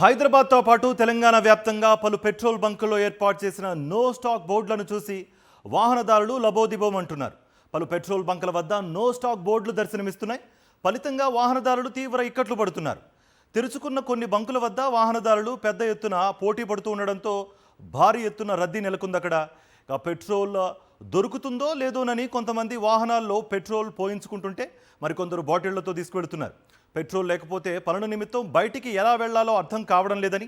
హైదరాబాద్తో పాటు తెలంగాణ వ్యాప్తంగా పలు పెట్రోల్ బంకుల్లో ఏర్పాటు చేసిన నో స్టాక్ బోర్డులను చూసి వాహనదారులు లబోదిబోమంటున్నారు. పలు పెట్రోల్ బంకుల వద్ద నో స్టాక్ బోర్డులు దర్శనమిస్తున్నాయి. ఫలితంగా వాహనదారులు తీవ్ర ఇక్కట్లు పడుతున్నారు. తెరుచుకున్న కొన్ని బంకుల వద్ద వాహనదారులు పెద్ద ఎత్తున పోటీ పడుతూ ఉండడంతో భారీ ఎత్తున రద్దీ నెలకొంది. అక్కడ పెట్రోల్ దొరుకుతుందో లేదోనని కొంతమంది వాహనాల్లో పెట్రోల్ పోయించుకుంటుంటే మరికొందరు బాటిళ్లతో తీసుకువెడుతున్నారు. పెట్రోల్ లేకపోతే పనుల నిమిత్తం బయటికి ఎలా వెళ్లాలో అర్థం కావడం లేదని,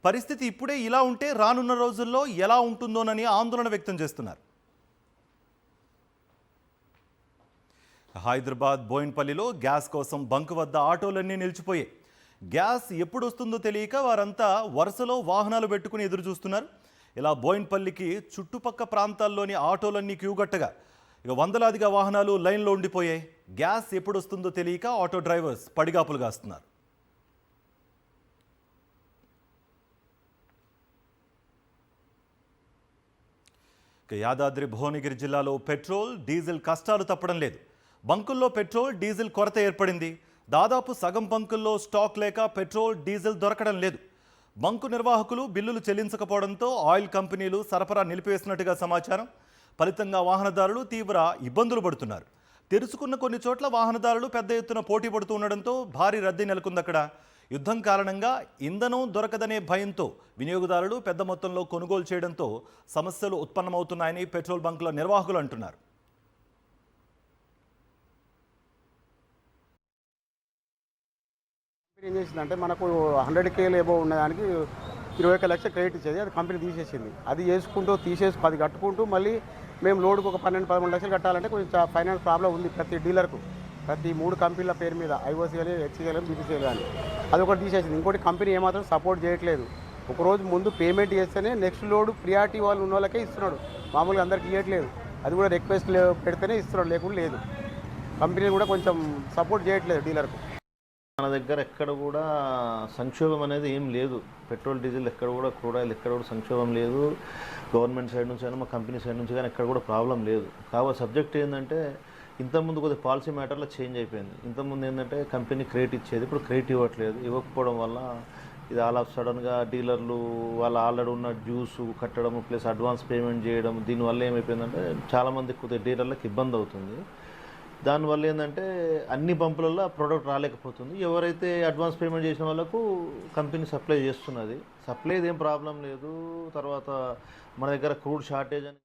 పరిస్థితి ఇప్పుడే ఇలా ఉంటే రానున్న రోజుల్లో ఎలా ఉంటుందోనని ఆందోళన వ్యక్తం చేస్తున్నారు. హైదరాబాద్ బోయిన్పల్లిలో గ్యాస్ కోసం బంకు వద్ద ఆటోలన్నీ నిలిచిపోయాయి. గ్యాస్ ఎప్పుడు వస్తుందో తెలియక వారంతా వరుసలో వాహనాలు పెట్టుకుని ఎదురు చూస్తున్నారు. ఇలా బోయిన్పల్లికి చుట్టుపక్క ప్రాంతాల్లోని ఆటోలన్నీ క్యూగట్టగా వందలాదిగా వాహనాలు లైన్లో ఉండిపోయాయి. గ్యాస్ ఎప్పుడు వస్తుందో తెలియక ఆటో డ్రైవర్స్ పడిగాపులు కాస్తున్నారు. యాదాద్రి భువనగిరి జిల్లాలో పెట్రోల్ డీజిల్ కష్టాలు తప్పడం లేదు. బంకుల్లో పెట్రోల్ డీజిల్ కొరత ఏర్పడింది. దాదాపు సగం బంకుల్లో స్టాక్ లేక పెట్రోల్ డీజిల్ దొరకడం లేదు. బంకు నిర్వాహకులు బిల్లులు చెల్లించకపోవడంతో ఆయిల్ కంపెనీలు సరఫరా నిలిపివేసినట్టుగా సమాచారం. ఫలితంగా వాహనదారులు తీవ్ర ఇబ్బందులు పడుతున్నారు. తెరుచుకున్న కొన్ని చోట్ల వాహనదారులు పెద్ద ఎత్తున పోటీ పడుతూ ఉండడంతో భారీ రద్దీ నెలకొంది. అక్కడ యుద్ధం కారణంగా ఇంధనం దొరకదనే భయంతో వినియోగదారులు పెద్ద మొత్తంలో కొనుగోలు చేయడంతో సమస్యలు ఉత్పన్నమవుతున్నాయని పెట్రోల్ బంకుల నిర్వాహకులు అంటున్నారు. ఏం చేసిందంటే మనకు 100K ఎబో ఉన్నదానికి 21 లక్షలు క్రెడిట్ ఇచ్చేది, అది కంపెనీ తీసేసింది. అది చేసుకుంటూ అది కట్టుకుంటూ మళ్ళీ మేము లోడ్కి ఒక 12-13 లక్షలు కట్టాలంటే కొంచెం ఫైనాన్స్ ప్రాబ్లం ఉంది ప్రతి డీలర్కు, ప్రతి 3 కంపెనీల పేరు మీద, ఐఓసీఎల్, హెచ్సిఎల్, బీపీసీఎల్ కానీ. అది ఒకటి తీసేసింది. ఇంకోటి కంపెనీ ఏమాత్రం సపోర్ట్ చేయట్లేదు. ఒకరోజు ముందు పేమెంట్ చేస్తేనే నెక్స్ట్ లోడ్ ప్రియారిటీ వాళ్ళు ఉన్న వాళ్ళకే ఇస్తున్నాడు, మామూలుగా అందరికీ ఇవ్వట్లేదు. అది కూడా రిక్వెస్ట్ పెడితేనే ఇస్తున్నాడు, లేకుండా లేదు. కంపెనీ కూడా కొంచెం సపోర్ట్ చేయట్లేదు డీలర్కు. మన దగ్గర ఎక్కడ కూడా సంక్షోభం అనేది ఏం లేదు. పెట్రోల్ డీజిల్ ఎక్కడ కూడా, క్రూడ్ ఆయిల్ ఎక్కడ కూడా సంక్షోభం లేదు. గవర్నమెంట్ సైడ్ నుంచి అయినా మా కంపెనీ సైడ్ నుంచి కానీ ఎక్కడ కూడా ప్రాబ్లం లేదు. కాబట్టి సబ్జెక్ట్ ఏంటంటే ఇంతకుముందు కొద్దిగా పాలసీ మ్యాటర్లో చేంజ్ అయిపోయింది. ఇంతకుముందు ఏంటంటే కంపెనీ క్రెడిట్ ఇచ్చేది, ఇప్పుడు క్రెడిట్ ఇవ్వట్లేదు. ఇవ్వకపోవడం వల్ల ఇది ఆల్ ఆఫ్ సడన్గా డీలర్లు వాళ్ళు ఆల్రెడీ ఉన్న డ్యూస్ కట్టడం ప్లస్ అడ్వాన్స్ పేమెంట్ చేయడం, దీనివల్ల ఏమైపోయిందంటే చాలామంది కొద్దిగా డీలర్లకు ఇబ్బంది అవుతుంది. దానివల్ల ఏంటంటే అన్ని పంపులలో ప్రోడక్ట్ రాలేకపోతుంది. ఎవరైతే అడ్వాన్స్ పేమెంట్ చేసిన వాళ్ళకు కంపెనీ సప్లై చేస్తున్నది. సప్లై ఏం ప్రాబ్లం లేదు. తర్వాత మన దగ్గర క్రూడ్ షార్టేజ్ అని